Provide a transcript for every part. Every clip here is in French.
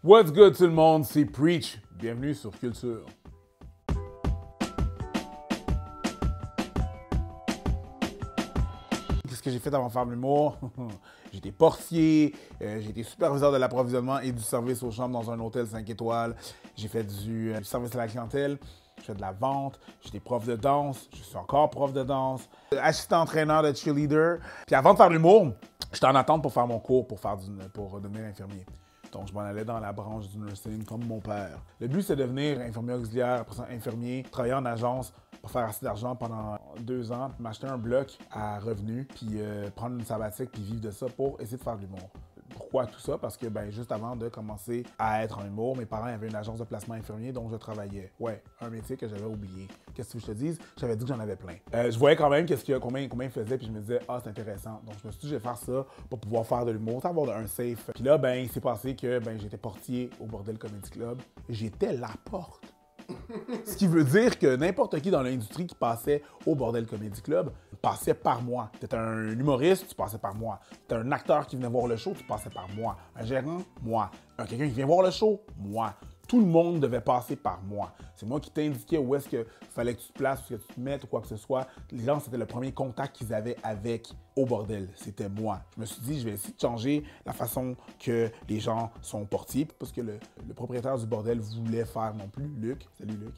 What's good tout le monde, c'est Preach. Bienvenue sur Culture. Qu'est-ce que j'ai fait avant de faire de l'humour? J'ai été portier, j'ai été superviseur de l'approvisionnement et du service aux chambres dans un hôtel 5 étoiles. J'ai fait du service à la clientèle, j'ai fait de la vente, j'étais prof de danse, je suis encore prof de danse, assistant entraîneur de cheerleader. Puis avant de faire de l'humour, j'étais en attente pour faire mon cours pour devenir infirmier. Donc, je m'en allais dans la branche du nursing comme mon père. Le but, c'est de devenir infirmier auxiliaire, après ça, infirmier, travailler en agence pour faire assez d'argent pendant 2 ans, puis m'acheter un bloc à revenus, puis prendre une sabbatique, puis vivre de ça pour essayer de faire de l'humour. Pourquoi tout ça? Parce que, juste avant de commencer à être en humour, mes parents avaient une agence de placement infirmier dont je travaillais. Ouais, un métier que j'avais oublié. Qu'est-ce que je te dise? J'avais dit que j'en avais plein. Je voyais quand même combien ils faisaient, puis je me disais, ah, c'est intéressant. Donc, je me suis dit, je vais faire ça pour pouvoir faire de l'humour, avoir un safe. Puis là, il s'est passé que j'étais portier au Bordel Comedy Club. J'étais la porte. Ce qui veut dire que n'importe qui dans l'industrie qui passait au Bordel Comedy Club passait par moi. T'étais un humoriste, tu passais par moi. T'étais un acteur qui venait voir le show, tu passais par moi. Un gérant, moi. Quelqu'un qui vient voir le show, moi. Tout le monde devait passer par moi. C'est moi qui t'indiquais où est-ce qu'il fallait que tu te places, où est-ce que tu te mettes ou quoi que ce soit. Les gens, c'était le premier contact qu'ils avaient avec au bordel. C'était moi. Je me suis dit, je vais essayer de changer la façon que les gens sont portiers. Parce que le propriétaire du bordel voulait faire non plus, Luc. Salut Luc.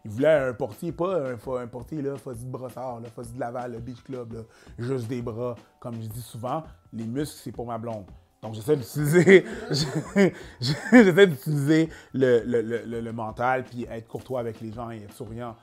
Il voulait un portier, pas un portier, là, Fuzzy de Brossard, là, Fuzzy de Laval, le Beach Club, là, juste des bras. Comme je dis souvent, les muscles, c'est pour ma blonde. Donc, j'essaie d'utiliser le mental, puis être courtois avec les gens et être souriant.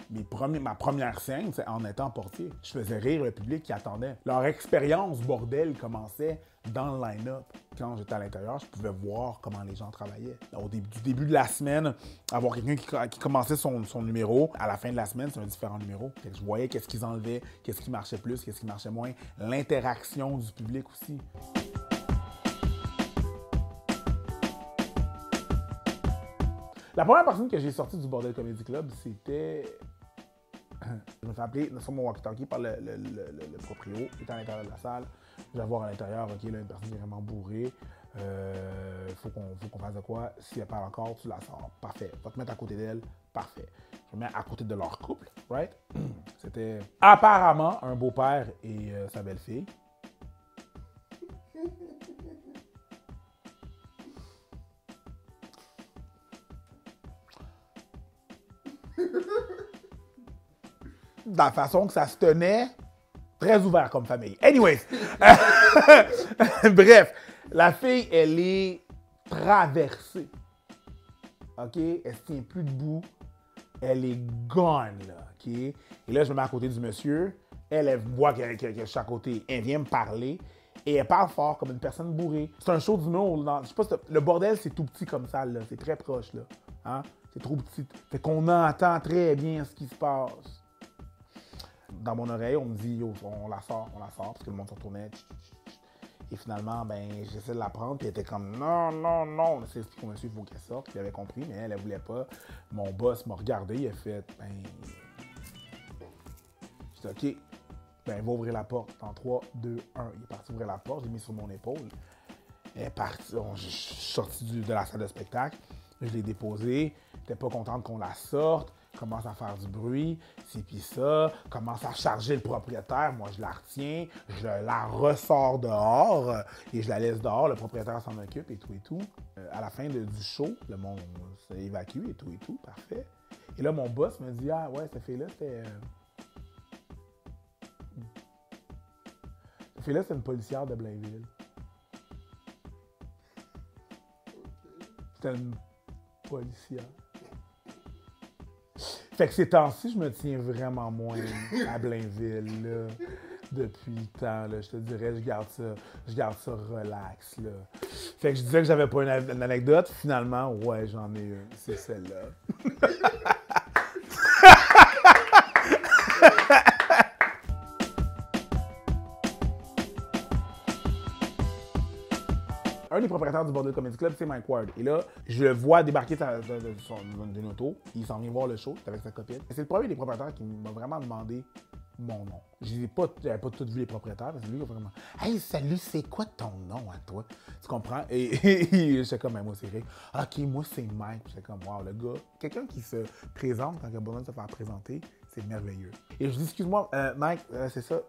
Ma première scène, c'est en étant portier. Je faisais rire le public qui attendait. Leur expérience bordel commençait dans le line-up. Quand j'étais à l'intérieur, je pouvais voir comment les gens travaillaient. Du début de la semaine, avoir quelqu'un qui commençait son numéro, à la fin de la semaine, c'est un différent numéro. Je voyais qu'est-ce qu'ils enlevaient, qu'est-ce qui marchait plus, qu'est-ce qui marchait moins. L'interaction du public aussi. La première personne que j'ai sortie du Bordel Comedy Club, c'était... Je me fais appeler sur mon walkie-talkie par le proprio qui était à l'intérieur de la salle. Je vais voir à l'intérieur, OK, là, une personne qui est vraiment bourrée. Faut qu'on fasse de quoi. Si elle parle encore, tu la sors. Parfait. Va te mettre à côté d'elle. Parfait. Je me mets à côté de leur couple, right? C'était apparemment un beau-père et sa belle-fille. De la façon que ça se tenait, très ouvert comme famille. Anyways, bref, la fille, elle est traversée. OK? Elle se tient plus debout. Elle est gone, là. OK? Et là, je me mets à côté du monsieur. Elle voit que je suis à côté. Elle vient me parler. Et elle parle fort comme une personne bourrée. C'est un show d'humour. Je sais pas, le bordel, c'est tout petit comme ça, là. C'est très proche, là. Hein? C'est trop petit. Fait qu'on entend très bien ce qui se passe. Dans mon oreille, on me dit, yo, on la sort, parce que le monde se retournait. Et finalement, j'essaie de la prendre, puis elle était comme, non. C'est ce qu'on monsieur, il faut qu'elle sorte. Puis elle avait compris, mais elle voulait pas. Mon boss m'a regardé, il a fait, j'ai dit, OK, va ouvrir la porte. En 3, 2, 1. Il est parti ouvrir la porte, je l'ai mis sur mon épaule. Elle est partie, je suis sorti de la salle de spectacle, je l'ai déposée. J'étais pas contente qu'on la sorte. Commence à faire du bruit, ci puis ça, commence à charger le propriétaire, moi je la retiens, je la ressors dehors et je la laisse dehors, le propriétaire s'en occupe et tout. À la fin du show, le monde s'est évacué et tout, parfait. Et là, mon boss me dit, ah ouais, cette fille-là, c'est une policière de Blainville. C'était une policière. Fait que ces temps-ci, je me tiens vraiment moins à Blainville, là, depuis le temps, là. Je te dirais, je garde ça relax, là. Fait que je disais que j'avais pas une anecdote. Finalement, ouais, j'en ai une. C'est celle-là. Un des propriétaires du Bordel Comedy Club, c'est Mike Ward. Et là, je le vois débarquer d'une auto. Il s'en vient voir le show, il est avec sa copine. Et c'est le premier des propriétaires qui m'a vraiment demandé mon nom. J'avais pas tout vu les propriétaires, parce que lui, il a vraiment « Hey, salut, c'est quoi ton nom à toi? » Tu comprends? Et j'étais comme, moi, c'est Rick. « OK, moi, c'est Mike. » J'étais comme, wow, le gars, quelqu'un qui se présente quand il a besoin de se faire présenter, c'est merveilleux. Et je dis, excuse-moi, Mike, c'est ça.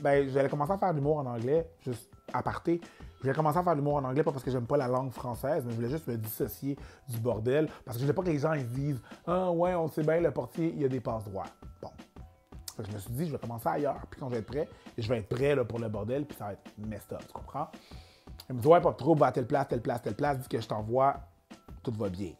J'allais commencer à faire de l'humour en anglais, juste à parté. Je vais commencer à faire de l'humour en anglais, pas parce que j'aime pas la langue française, mais je voulais juste me dissocier du bordel, parce que je voulais pas que les gens ils se disent « Ah ouais, on sait bien, le portier, il y a des passes droits. » Bon. Fait que je me suis dit, je vais commencer ailleurs, puis quand je vais être prêt, je vais être prêt là, pour le bordel, puis ça va être messed up, tu comprends? Il me dit « Ouais, pas trop, va à telle place, telle place, telle place, dis que je t'envoie, tout va bien. »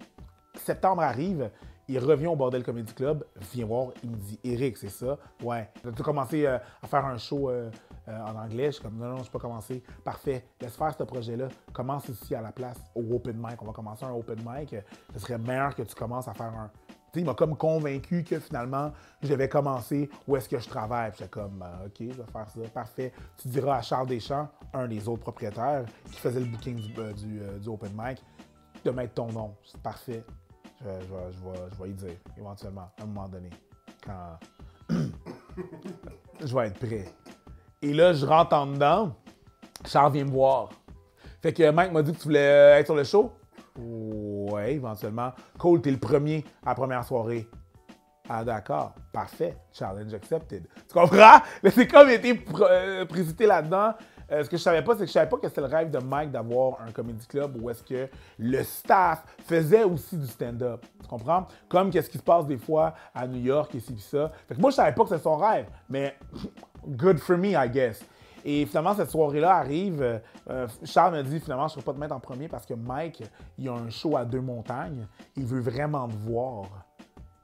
Septembre arrive, il revient au Bordel Comedy Club, vient voir, il me dit « Éric, c'est ça? Ouais. As-tu commencé à faire un show en anglais? » Je suis comme « Non, je n'ai pas commencé. » Parfait, laisse faire ce projet-là. Commence ici à la place, au open mic. On va commencer un open mic. Ce serait meilleur que tu commences à faire un... Tu sais, il m'a comme convaincu que finalement, je devais commencer où est-ce que je travaille. J'étais comme « OK, je vais faire ça. Parfait. » Tu diras à Charles Deschamps, un des autres propriétaires qui faisait le booking du open mic, de mettre ton nom. C'est parfait. Je vais y dire, éventuellement, à un moment donné, quand je vais être prêt. Et là, je rentre en dedans. Charles vient me voir. Fait que Mike m'a dit que tu voulais être sur le show. Ouais, éventuellement. Cool, t'es le premier à la première soirée. Ah, d'accord. Parfait. Challenge accepted. Tu comprends? Mais c'est comme été précipité là-dedans. Ce que je savais pas, c'est que je savais pas que c'était le rêve de Mike d'avoir un comedy club où est-ce que le staff faisait aussi du stand-up. Tu comprends? Comme qu'est-ce qui se passe des fois à New York et ci et ça. Fait que moi, je savais pas que c'était son rêve, mais good for me, I guess. Et finalement, cette soirée-là arrive. Charles me dit, finalement, je ne serai pas te mettre en premier parce que Mike, il a un show à Deux-Montagnes. Il veut vraiment te voir.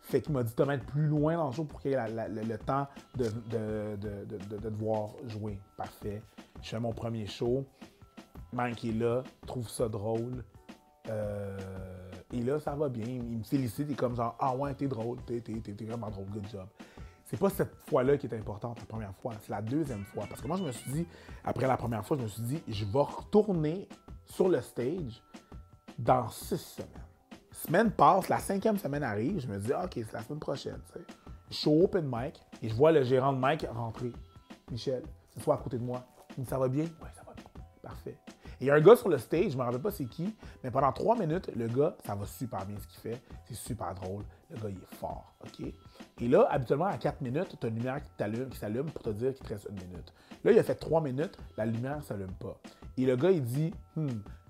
Fait qu'il m'a dit de te mettre plus loin dans le show pour qu'il ait le temps de te voir jouer. Parfait. Je fais mon premier show. Mike est là, trouve ça drôle. Et là, ça va bien. Il me félicite. Il est comme genre, ah ouais, t'es drôle, t'es vraiment drôle, good job. C'est pas cette fois-là qui est importante, la première fois. C'est la deuxième fois. Parce que moi, je me suis dit, après la première fois, je me suis dit, je vais retourner sur le stage dans 6 semaines. Semaine passe, la 5e semaine arrive, je me dis, OK, c'est la semaine prochaine. T'sais. Je suis au open mic et je vois le gérant de mic rentrer. Michel, c'est toi à côté de moi. Il me dit, ça va bien? Oui, ça va bien. Parfait. Et il y a un gars sur le stage, je ne me rappelle pas c'est qui, mais pendant 3 minutes, le gars, ça va super bien ce qu'il fait. C'est super drôle. Le gars, il est fort. OK? Et là, habituellement, à 4 minutes, tu as une lumière qui s'allume pour te dire qu'il te reste 1 minute. Là, il a fait 3 minutes, la lumière ne s'allume pas. Et le gars, il dit,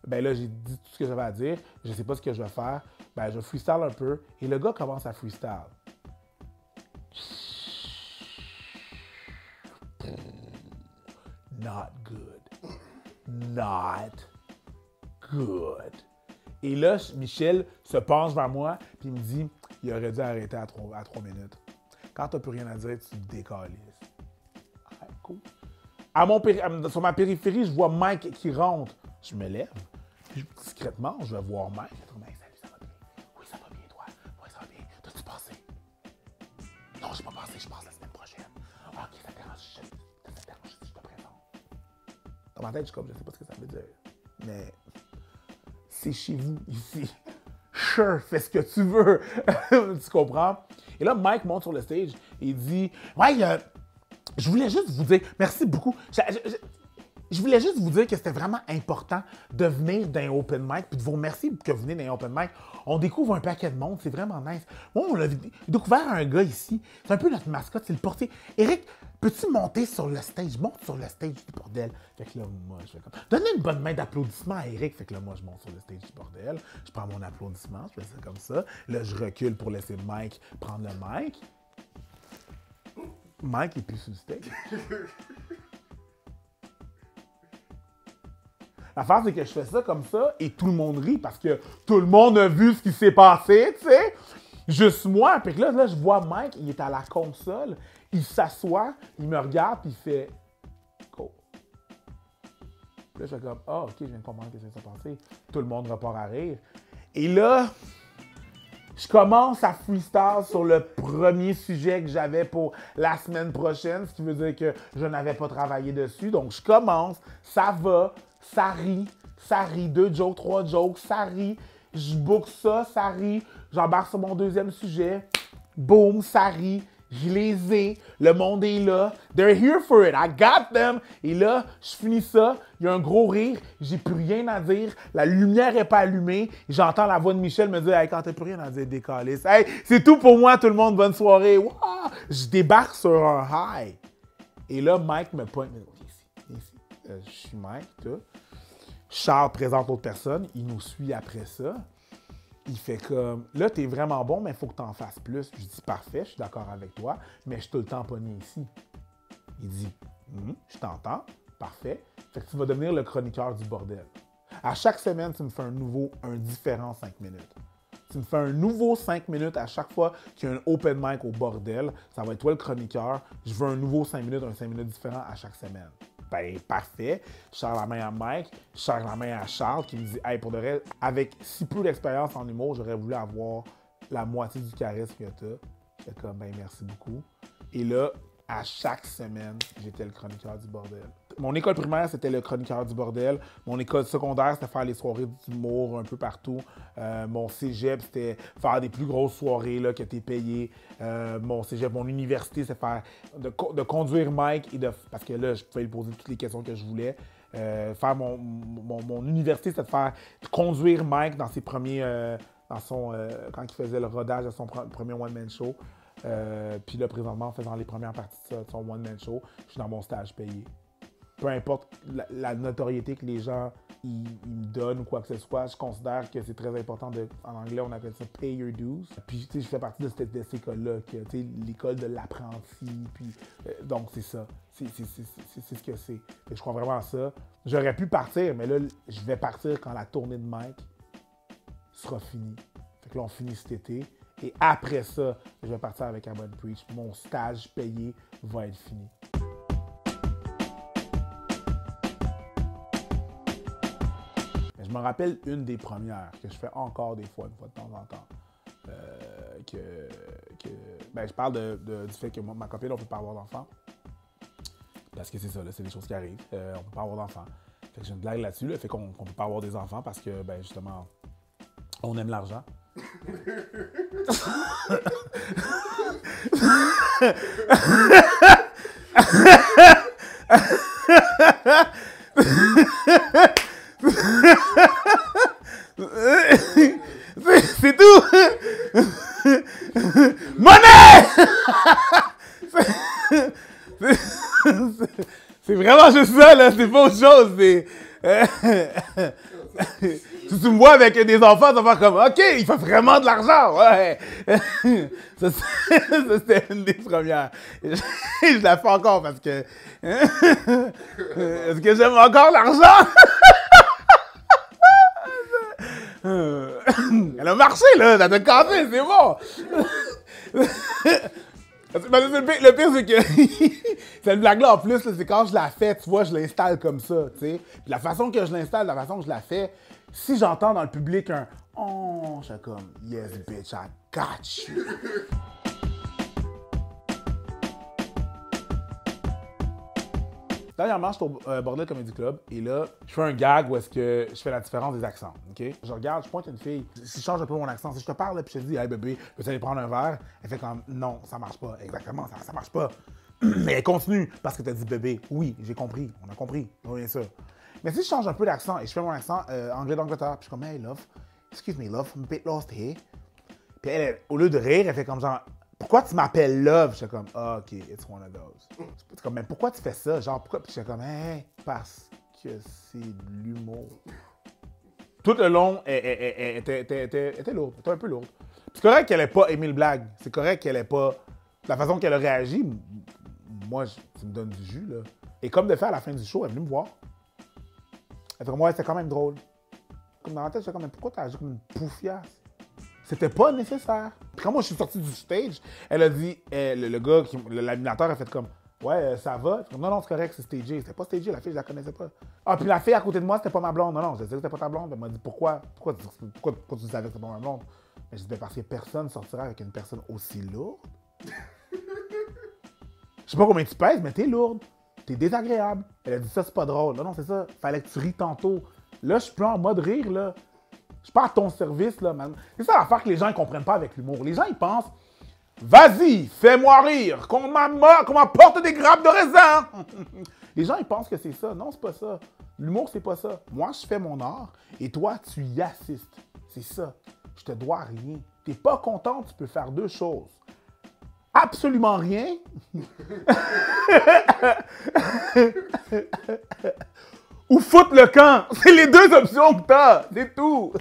ben là, j'ai dit tout ce que j'avais à dire, je ne sais pas ce que je vais faire, ben je freestyle un peu. Et le gars commence à freestyle. Not good. Not good. Et là, Michel se penche vers moi, puis il me dit, il aurait dû arrêter à 3 minutes. Quand tu n'as plus rien à dire, tu te décalisses. Ah, cool. Sur ma périphérie, je vois Mike qui rentre. Je me lève, puis discrètement, je vais voir Mike. Je dis, Mike, salut, ça va bien? Oui, ça va bien, toi? Oui, ça va bien. T'as-tu passé? Non, je n'ai pas passé, je passe la semaine prochaine. Ah, OK, ça te dérange si je te présente. Dans ma tête, je suis comme, je sais pas ce que ça veut dire. Mais c'est chez vous, ici. Sure, fais ce que tu veux. Tu comprends? Et là, Mike monte sur le stage et il dit, ouais, je voulais juste vous dire, merci beaucoup. Je voulais juste vous dire que c'était vraiment important de venir d'un open mic, puis de vous remercier que vous venez d'un open mic. On découvre un paquet de monde, c'est vraiment nice. Moi, on a découvert un gars ici, c'est un peu notre mascotte, c'est le portier. Éric, peux-tu monter sur le stage? Monte sur le stage du bordel. Fait que là, moi, je fais comme... Donnez une bonne main d'applaudissement à Éric. Fait que là, moi, je monte sur le stage du bordel. Je prends mon applaudissement, je fais ça comme ça. Là, je recule pour laisser Mike prendre le mic. Mike est plus sur le stage. L'affaire, c'est que je fais ça comme ça et tout le monde rit parce que tout le monde a vu ce qui s'est passé, tu sais. Juste moi. Puis là, je vois Mike, il est à la console, il s'assoit, il me regarde, puis il fait « Cool ». Puis là, je fais comme « Ah, OK, je viens de comprendre ce qui s'est passé ». Tout le monde repart à rire. Et là, je commence à freestyle sur le premier sujet que j'avais pour la semaine prochaine, ce qui veut dire que je n'avais pas travaillé dessus. Donc, je commence, ça va. Ça rit, 2 jokes, 3 jokes, ça rit, je book ça rit, j'embarque sur mon deuxième sujet, boum, ça rit, Je les ai. Le monde est là. They're here for it. I got them. Et là, je finis ça. Il y a un gros rire. J'ai plus rien à dire. La lumière n'est pas allumée. J'entends la voix de Michel me dire hey, quand t'as plus rien à dire, décalisse. Hey, c'est tout pour moi, tout le monde. Bonne soirée. Wow! Je débarque sur un high. Et là, Mike me pointe. Ici. Je suis Mike, tout. Charles présente l'autre personne. Il nous suit après ça. Il fait comme, là, t'es vraiment bon, mais il faut que t'en fasses plus. Je dis, parfait, je suis d'accord avec toi, mais je suis tout le temps pogné ici. Il dit, je t'entends, parfait. Fait que tu vas devenir le chroniqueur du bordel. À chaque semaine, tu me fais un différent 5 minutes. Tu me fais un nouveau 5 minutes à chaque fois qu'il y a un open mic au bordel. Ça va être toi le chroniqueur. Je veux un nouveau 5 minutes, un 5 minutes différent à chaque semaine. Ben, parfait. Je serre la main à Mike, je serre la main à Charles qui me dit hey, pour de vrai, avec si peu d'expérience en humour, j'aurais voulu avoir la moitié du charisme que t'as. J'étais comme ben merci beaucoup. Et là, à chaque semaine, j'étais le chroniqueur du bordel. Mon école primaire, c'était le chroniqueur du bordel. Mon école secondaire, c'était faire les soirées d'humour un peu partout. Mon cégep, c'était faire des plus grosses soirées là, que t'es payé. Mon cégep, mon université, c'était faire de conduire Mike et parce que là, je pouvais lui poser toutes les questions que je voulais. Faire mon université, c'était de conduire Mike dans ses premiers... quand il faisait le rodage de son premier one-man show. Puis là, présentement, en faisant les premières parties de son one-man show, je suis dans mon stage payé. Peu importe la notoriété que les gens ils me donnent ou quoi que ce soit, je considère que c'est très important. En anglais, on appelle ça « pay your dues ». Puis, tu sais, je fais partie de cette école-là, l'école de l'apprenti. Puis, donc, c'est ça. C'est ce que c'est. Et je crois vraiment à ça. J'aurais pu partir, mais là, je vais partir quand la tournée de Mike sera finie. Fait que là, on finit cet été. Et après ça, je vais partir avec Abba Preach. Mon stage payé va être fini. Mais je me rappelle une des premières que je fais encore des fois, une fois de temps en temps. Je parle du fait que moi, ma copine, on ne peut pas avoir d'enfant. Parce que c'est ça, là, c'est des choses qui arrivent. On ne peut pas avoir d'enfant. Fait que j'ai une blague là-dessus, là, fait qu'on ne peut pas avoir des enfants parce que, justement, on aime l'argent. C'est tout. Monnaie. C'est vraiment juste ça, là. C'est pas autre chose. Si tu me vois avec des enfants, tu vas faire comme OK, il fait vraiment de l'argent. Ouais. Ça, c'était une des premières. Je la fais encore parce que. Est-ce que j'aime encore l'argent? Elle a marché, là. Elle a cassé, c'est bon. Le pire, c'est que cette blague-là, en plus, là, c'est quand je la fais, tu vois, je l'installe comme ça, tu sais. Puis la façon que je l'installe, la façon que je la fais, si j'entends dans le public un « Oh », je suis comme « Yes, bitch, I got you ». Dernièrement, je suis au Bordel Comedy Club et là, je fais un gag où est-ce que je fais la différence des accents, OK? Je regarde, je pointe une fille, si je change un peu mon accent, si je te parle puis je te dis « Hey bébé, peux-tu aller prendre un verre? » Elle fait comme « Non, ça marche pas. » Exactement, ça marche pas. Mais elle continue parce que t'as dit « Bébé, oui, j'ai compris, on a compris, oui, bien sûr. » Mais si je change un peu d'accent et je fais mon accent anglais d'Angleterre, puis je suis comme « Hey love, excuse me love, I'm a bit lost here. » Puis elle, au lieu de rire, elle fait comme genre pourquoi tu m'appelles Love? J'étais comme, ah, OK, it's one of those. C'est comme, mais pourquoi tu fais ça? Genre, pourquoi? Puis j'étais comme, hey, parce que c'est de l'humour. Tout le long, elle était lourde, elle était un peu lourde. C'est correct qu'elle n'ait pas aimé le blague. C'est correct qu'elle n'ait pas. La façon qu'elle a réagi, moi, ça me donne du jus, là. Et comme de fait, à la fin du show, elle est venue me voir. Elle fait comme, ouais, c'était quand même drôle. Comme dans la tête, j'étais comme, mais pourquoi t'as agi comme une poufiasse? C'était pas nécessaire. Puis quand moi je suis sorti du stage, elle a dit, le gars, l'animateur a fait comme, ouais, ça va. Comme, non, c'est correct, c'est stagé. C'était pas stagé, la fille, je la connaissais pas. Ah, puis la fille à côté de moi, c'était pas ma blonde. Non, je sais que c'était pas ta blonde. Elle m'a dit, pourquoi tu savais que c'était pas ma blonde? Mais je disais, parce que personne sortira avec une personne aussi lourde. Je sais pas combien tu pèses, mais t'es lourde. T'es désagréable. Elle a dit, ça, c'est pas drôle. Non, c'est ça. Fallait que tu ris tantôt. Là, je suis plus en mode rire, là. Je suis pas à ton service, là, man. C'est ça l'affaire que les gens ne comprennent pas avec l'humour. Les gens, ils pensent, Vas-y, fais-moi rire, qu'on m'apporte des grappes de raisin. Les gens, ils pensent que c'est ça. Non, c'est pas ça. L'humour, c'est pas ça. Moi, je fais mon art et toi, tu y assistes. C'est ça. Je te dois rien. T'es pas content, tu peux faire deux choses. Absolument rien. Ou foutre le camp. C'est les deux options que t'as. C'est tout.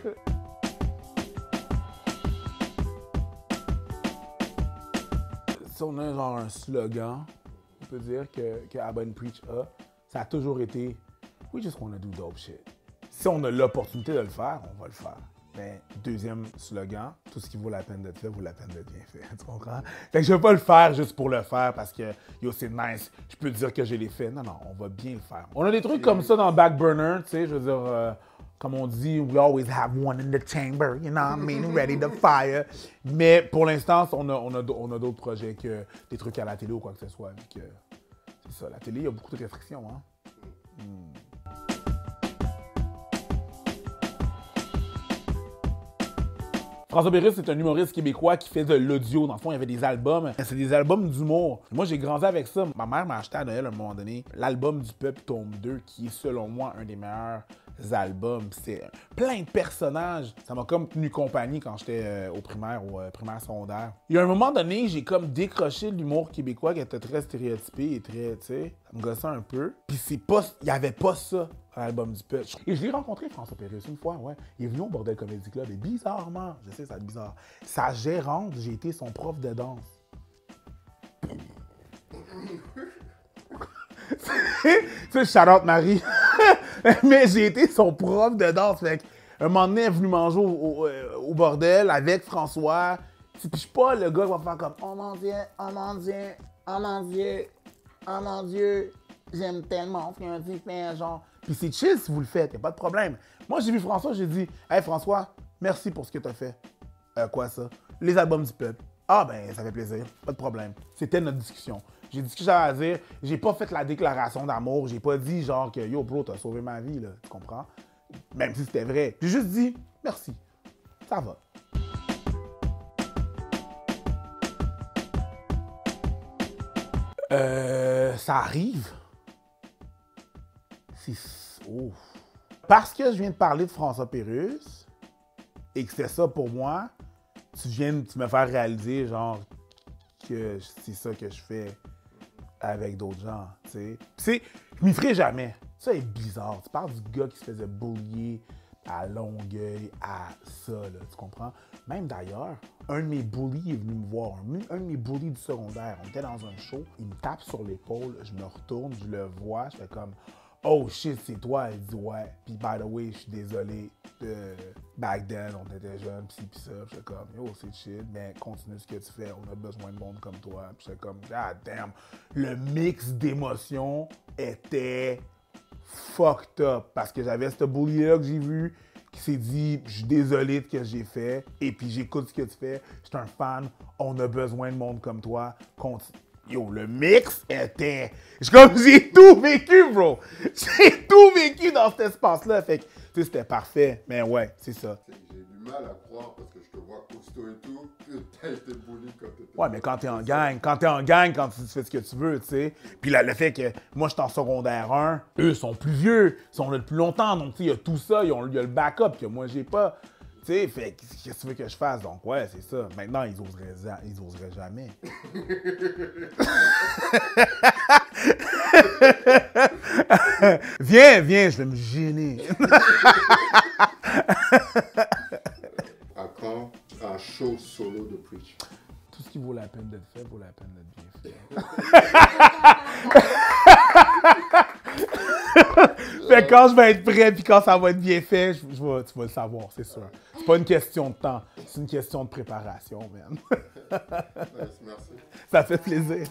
Si on a genre un slogan, on peut dire que Abba Preach a, ça a toujours été « We just wanna do dope shit ». Si on a l'opportunité de le faire, on va le faire. Mais deuxième slogan, tout ce qui vaut la peine d'être fait vaut la peine d'être bien fait. Tu comprends? Fait que je ne vais pas le faire juste pour le faire parce que yo, c'est nice. Je peux dire que je l'ai fait. Non, non, on va bien le faire. On a des trucs comme ça dans le back burner, tu sais, je veux dire, comme on dit, we always have one in the chamber, you know what I mean, ready to fire. Mais pour l'instant, on a d'autres projets que des trucs à la télé ou quoi que ce soit. C'est ça, la télé, il y a beaucoup de restrictions, hein. François Pérusse, c'est un humoriste québécois qui fait de l'audio. Dans le fond, il y avait des albums. C'est des albums d'humour. Moi, j'ai grandi avec ça. Ma mère m'a acheté à Noël à un moment donné l'album du Peuple tome 2, qui est selon moi un des meilleurs albums. C'est plein de personnages. Ça m'a comme tenu compagnie quand j'étais au primaire secondaire. Il y a un moment donné, j'ai comme décroché l'humour québécois qui était très stéréotypé et très, tu sais, ça me gossait un peu. Puis il n'y avait pas ça à l'album du Peuple. Et je l'ai rencontré, François Pérusse, une fois, ouais. Il est venu au Bordel Comedy Club et bizarrement, je sais, ça va être bizarre, sa gérante, j'ai été son prof de danse. Tu sais, shout-out Marie. Mais j'ai été son prof de danse. Fait un moment donné, elle est venue manger au bordel avec François. Puis je suis pas le gars qui va faire comme « Oh mon Dieu, oh mon Dieu, oh mon Dieu, oh mon Dieu, j'aime tellement faire un différent genre. » Puis c'est chill si vous le faites, y a pas de problème. Moi, j'ai vu François, j'ai dit « Hey François, merci pour ce que t'as fait. » Quoi ça? Les albums du Peuple. Ah ben, ça fait plaisir, pas de problème. C'était notre discussion. J'ai dit ce que j'avais à dire. J'ai pas fait la déclaration d'amour. J'ai pas dit genre que yo bro, t'as sauvé ma vie, là. Tu comprends? Même si c'était vrai. J'ai juste dit merci. Ça va. Ça arrive. Oh. Parce que je viens de parler de François Pérusse et que c'était ça pour moi, tu viens de me faire réaliser genre que c'est ça que je fais avec d'autres gens, tu sais. Tu sais, je m'y ferai jamais. Ça est bizarre. Tu parles du gars qui se faisait bullier à Longueuil, à ça, là, tu comprends? Même d'ailleurs, un de mes bullies est venu me voir. Un de mes bullies du secondaire. On était dans un show, il me tape sur l'épaule, je me retourne, je le vois, je fais comme « Oh shit, c'est toi? » Il dit « Ouais. » Puis by the way, je suis désolé. Back then, on était jeunes, pis ça. J'étais comme « Yo, c'est shit, mais continue ce que tu fais. On a besoin de monde comme toi. » Puis j'étais comme « God damn. » Le mix d'émotions était fucked up parce que j'avais ce bully-là que j'ai vu qui s'est dit « Je suis désolé de ce que j'ai fait. Et puis j'écoute ce que tu fais. Je suis un fan. On a besoin de monde comme toi. Continue. » Yo, le mix était... J'ai tout vécu, bro! J'ai tout vécu dans cet espace-là. Fait que, tu sais, c'était parfait. Mais ouais, c'est ça. J'ai du mal à croire, parce que je te vois costaud et tout, que t'as été bully quand t'étais... Ouais, mais quand t'es en gang, quand tu fais ce que tu veux, tu sais. Puis là, le fait que moi, je suis en secondaire 1, eux sont plus vieux, ils sont là depuis longtemps. Donc, tu sais, il y a tout ça, il y a le backup que moi, j'ai pas. Tu sais, fait qu'est-ce que tu veux que je fasse? Donc, ouais, c'est ça. Maintenant, ils oseraient jamais. Viens, je vais me gêner. À quand un show solo de Preach? Tout ce qui vaut la peine d'être fait vaut la peine d'être bien fait. Fait que quand je vais être prêt puis quand ça va être bien fait, tu vas le savoir, c'est sûr. C'est pas une question de temps, c'est une question de préparation, man. Merci. Ça fait plaisir.